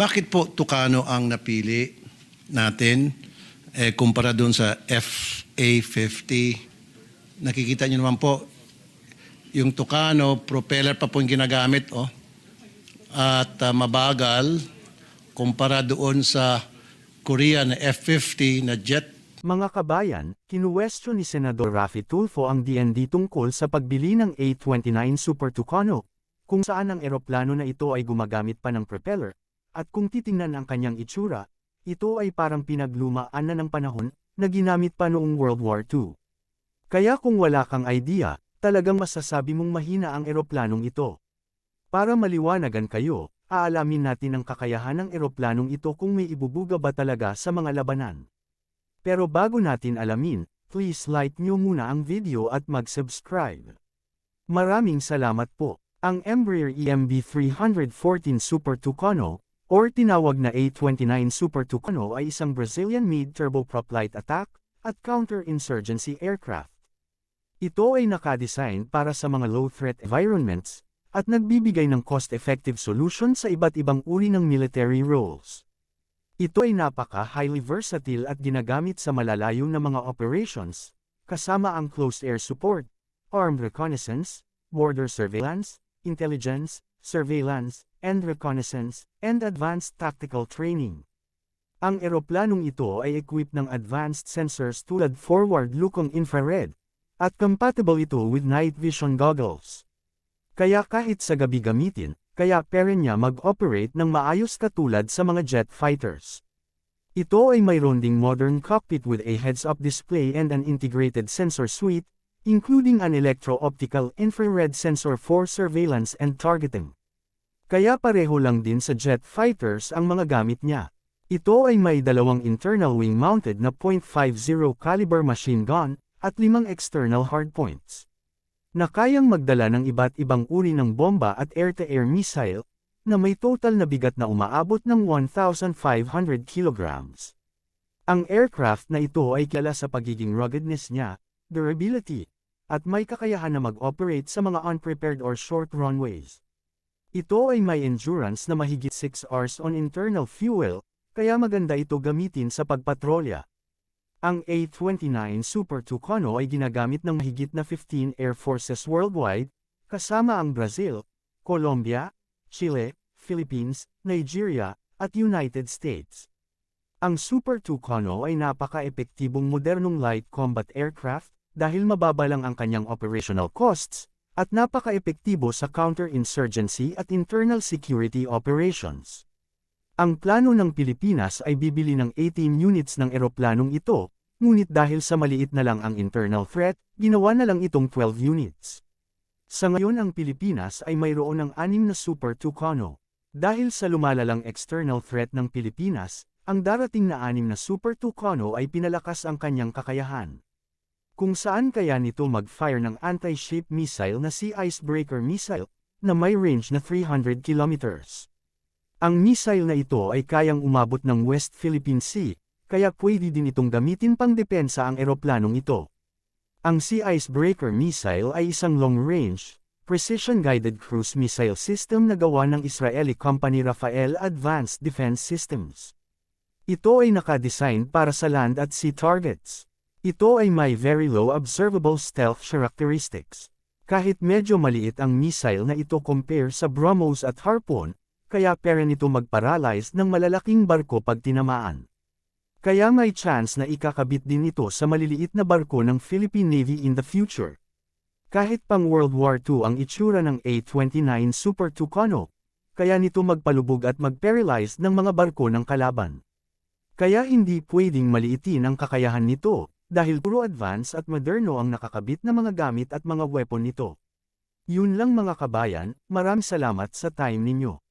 Bakit po Tucano ang napili natin kumpara doon sa FA50? Nakikita niyo naman po, yung Tucano, propeller pa po yung ginagamit. At mabagal kumpara doon sa Korea na F50 na jet. Mga kabayan, kinuwestiyon ni Senador Raffy Tulfo ang DND tungkol sa pagbili ng A-29 Super Tucano, kung saan ang eroplano na ito ay gumagamit pa ng propeller, at kung titingnan ang kanyang itsura, ito ay parang pinaglumaan na ng panahon na ginamit pa noong World War II. Kaya kung wala kang idea, talagang masasabi mong mahina ang eroplanong ito. Para maliwanagan kayo, aalamin natin ang kakayahan ng eroplanong ito kung may ibubuga ba talaga sa mga labanan. Pero bago natin alamin, please like nyo muna ang video at mag-subscribe. Maraming salamat po. Ang Embraer EMB 314 Super Tucano, or tinawag na A-29 Super Tucano ay isang Brazilian-made turboprop light attack at counter-insurgency aircraft. Ito ay nakadesign para sa mga low-threat environments, at nagbibigay ng cost-effective solution sa iba't ibang uri ng military roles. Ito ay napaka-highly versatile at ginagamit sa malalayong na mga operations, kasama ang close air support, armed reconnaissance, border surveillance, intelligence, surveillance, and reconnaissance, and advanced tactical training. Ang eroplanong ito ay equipped ng advanced sensors tulad forward-looking infrared, at compatible ito with night vision goggles. Kaya kahit sa gabi gamitin, kaya pwede niya mag-operate ng maayos katulad sa mga jet fighters. Ito ay mayroon ding modern cockpit with a heads-up display and an integrated sensor suite, including an electro-optical infrared sensor for surveillance and targeting. Kaya pareho lang din sa jet fighters ang mga gamit niya. Ito ay may dalawang internal wing-mounted na .50 caliber machine gun at 5 external hardpoints, na kayang magdala ng iba't ibang uri ng bomba at air-to-air missile, na may total na bigat na umaabot ng 1,500 kilograms. Ang aircraft na ito ay kilala sa pagiging ruggedness niya, durability, at may kakayahan na mag-operate sa mga unprepared or short runways. Ito ay may endurance na mahigit 6 hours on internal fuel, kaya maganda ito gamitin sa pagpatrolya. Ang A-29 Super Tucano ay ginagamit ng mahigit na 15 air forces worldwide, kasama ang Brazil, Colombia, Chile, Philippines, Nigeria, at United States. Ang Super Tucano ay napaka-epektibong modernong light combat aircraft, dahil mababa lang ang kanyang operational costs, at napaka-epektibo sa counter-insurgency at internal security operations. Ang plano ng Pilipinas ay bibili ng 18 units ng eroplanong ito, ngunit dahil sa maliit na lang ang internal threat, ginawa na lang itong 12 units. Sa ngayon ang Pilipinas ay mayroon ng 6 na Super Tucano. Dahil sa lumalalang external threat ng Pilipinas, ang darating na 6 na Super Tucano ay pinalakas ang kanyang kakayahan. Kung saan kaya nito mag-fire ng anti-ship missile na Sea Icebreaker missile, na may range na 300 kilometers. Ang missile na ito ay kayang umabot ng West Philippine Sea, kaya pwede din itong gamitin pang depensa ang eroplanong ito. Ang Sea Icebreaker missile ay isang long-range, precision-guided cruise missile system na gawa ng Israeli company Rafael Advanced Defense Systems. Ito ay nakadesign para sa land at sea targets. Ito ay may very low observable stealth characteristics. Kahit medyo maliit ang missile na ito compare sa BrahMos at Harpoon, kaya pwede nito mag-paralyze ng malalaking barko pag tinamaan. Kaya may chance na ikakabit din ito sa maliliit na barko ng Philippine Navy in the future. Kahit pang World War II ang itsura ng A-29 Super Tucano, kaya nito magpalubog at mag-paralyze ng mga barko ng kalaban. Kaya hindi pwedeng maliitin ang kakayahan nito, dahil puro advance at moderno ang nakakabit na mga gamit at mga weapon nito. Yun lang mga kabayan, maraming salamat sa time ninyo.